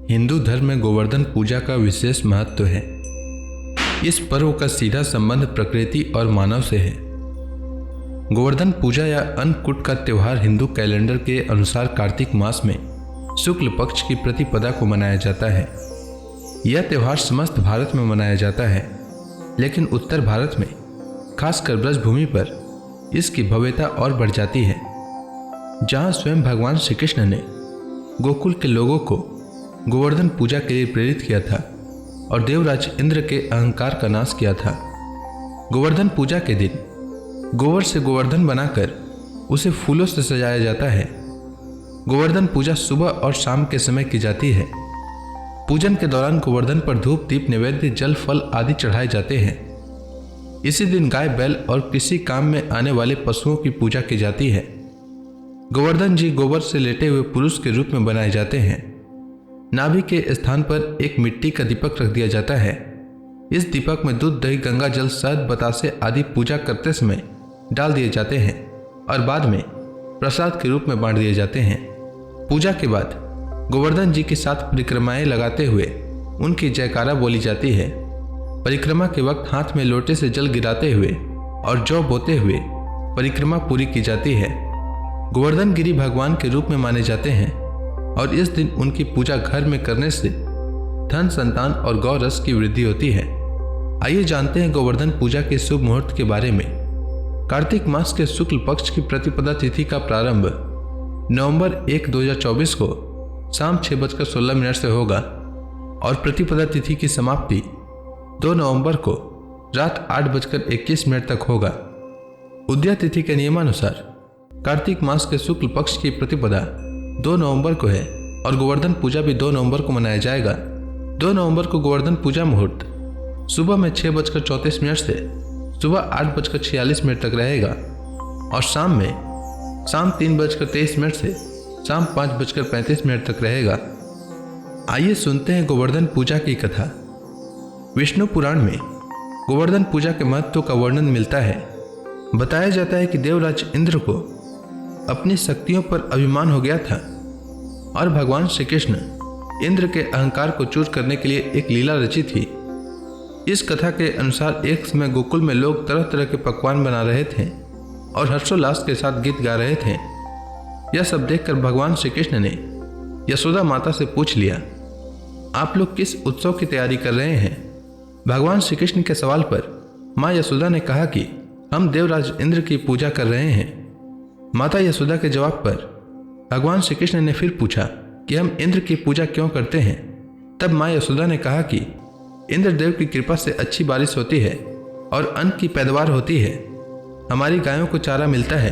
हिंदू धर्म में गोवर्धन पूजा का विशेष महत्व है। इस पर्व का सीधा संबंध प्रकृति और मानव से है। गोवर्धन पूजा या अन्नकूट का त्यौहार हिंदू कैलेंडर के अनुसार कार्तिक मास में शुक्ल पक्ष की प्रतिपदा को मनाया जाता है। यह त्यौहार समस्त भारत में मनाया जाता है, लेकिन उत्तर भारत में खासकर ब्रजभूमि पर इसकी भव्यता और बढ़ जाती है। जहाँ स्वयं भगवान श्री कृष्ण ने गोकुल के लोगों को गोवर्धन पूजा के लिए प्रेरित किया था और देवराज इंद्र के अहंकार का नाश किया था। गोवर्धन पूजा के दिन गोबर से गोवर्धन बनाकर उसे फूलों से सजाया जाता है। गोवर्धन पूजा सुबह और शाम के समय की जाती है। पूजन के दौरान गोवर्धन पर धूप, दीप, नैवेद्य, जल, फल आदि चढ़ाए जाते हैं। इसी दिन गाय, बैल और किसी काम में आने वाले पशुओं की पूजा की जाती है। गोवर्धन जी गोबर से लेटे हुए पुरुष के रूप में बनाए जाते हैं। नाभि के स्थान पर एक मिट्टी का दीपक रख दिया जाता है। इस दीपक में दूध, दही, गंगा जल, शहद, बतासे आदि पूजा करते समय डाल दिए जाते हैं और बाद में प्रसाद के रूप में बांट दिए जाते हैं। पूजा के बाद गोवर्धन जी के साथ परिक्रमाएं लगाते हुए उनकी जयकारा बोली जाती है। परिक्रमा के वक्त हाथ में लोटे से जल गिराते हुए और जौ बोते हुए परिक्रमा पूरी की जाती है। गोवर्धन गिरी भगवान के रूप में माने जाते हैं और इस दिन उनकी पूजा घर में करने से धन, संतान और गौ रस की वृद्धि होती है। आइए जानते हैं गोवर्धन पूजा के शुभ मुहूर्त के बारे में। कार्तिक मास के शुक्ल पक्ष की प्रतिपदा तिथि का प्रारंभ नवंबर 1, 2024 को शाम 6:16 से होगा और प्रतिपदा तिथि की समाप्ति 2 नवंबर को रात 8:21 तक होगा। उदया तिथि के नियमानुसार कार्तिक मास के शुक्ल पक्ष की प्रतिपदा 2 नवंबर को है और गोवर्धन पूजा भी 2 नवंबर को मनाया जाएगा। 2 नवंबर को गोवर्धन पूजा मुहूर्त सुबह में 6:34 से सुबह 8:46 तक रहेगा और शाम 3:23 से शाम 5:35 तक रहेगा। आइए सुनते हैं गोवर्धन पूजा की कथा। विष्णु पुराण में गोवर्धन पूजा के महत्व का वर्णन मिलता है। बताया जाता है कि देवराज इंद्र को अपनी शक्तियों पर अभिमान हो गया था और भगवान श्री कृष्ण इंद्र के अहंकार को चूर करने के लिए एक लीला रची थी। इस कथा के अनुसार एक समय गोकुल में लोग तरह तरह के पकवान बना रहे थे और हर्षोल्लास के साथ गीत गा रहे थे। यह सब देखकर भगवान श्री कृष्ण ने यशोदा माता से पूछ लिया, आप लोग किस उत्सव की तैयारी कर रहे हैं? भगवान श्री कृष्ण के सवाल पर माँ यशोदा ने कहा कि हम देवराज इंद्र की पूजा कर रहे हैं। माता यशोदा के जवाब पर भगवान श्री कृष्ण ने फिर पूछा कि हम इंद्र की पूजा क्यों करते हैं? तब माँ यशोदा ने कहा कि इंद्रदेव की कृपा से अच्छी बारिश होती है और अन्न की पैदावार होती है, हमारी गायों को चारा मिलता है।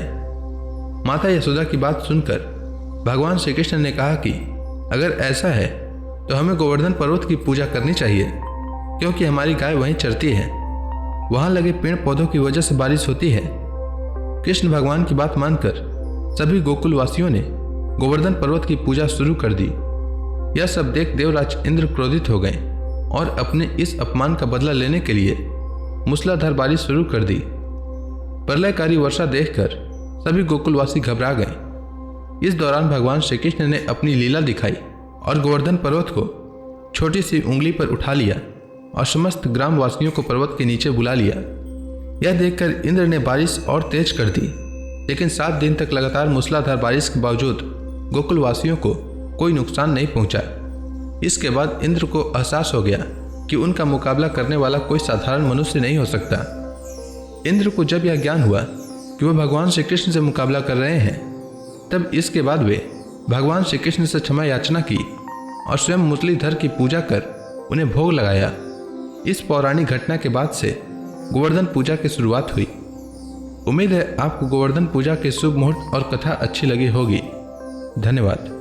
माता यशोदा की बात सुनकर भगवान श्री कृष्ण ने कहा कि अगर ऐसा है तो हमें गोवर्धन पर्वत की पूजा करनी चाहिए, क्योंकि हमारी गाय वहीं चरती है। वहां लगे पेड़ पौधों की वजह से बारिश होती है। कृष्ण भगवान की बात मानकर सभी गोकुलवासियों ने गोवर्धन पर्वत की पूजा शुरू कर दी। यह सब देख देवराज इंद्र क्रोधित हो गए और अपने इस अपमान का बदला लेने के लिए मूसलाधार बारिश शुरू कर दी। प्रलयकारी वर्षा देखकर सभी गोकुलवासी घबरा गए। इस दौरान भगवान श्री कृष्ण ने अपनी लीला दिखाई और गोवर्धन पर्वत को छोटी सी उंगली पर उठा लिया और समस्त ग्रामवासियों को पर्वत के नीचे बुला लिया। यह देखकर इंद्र ने बारिश और तेज कर दी, लेकिन 7 दिन तक लगातार मूसलाधार बारिश के बावजूद गोकुलवासियों को कोई नुकसान नहीं पहुंचा। इसके बाद इंद्र को एहसास हो गया कि उनका मुकाबला करने वाला कोई साधारण मनुष्य नहीं हो सकता। इंद्र को जब यह ज्ञान हुआ कि वह भगवान श्री कृष्ण से मुकाबला कर रहे हैं, तब इसके बाद वे भगवान श्री कृष्ण से क्षमा याचना की और स्वयं मुरलीधर की पूजा कर उन्हें भोग लगाया। इस पौराणिक घटना के बाद से गोवर्धन पूजा की शुरुआत हुई। उम्मीद है आपको गोवर्धन पूजा के शुभ मुहूर्त और कथा अच्छी लगी होगी। धन्यवाद।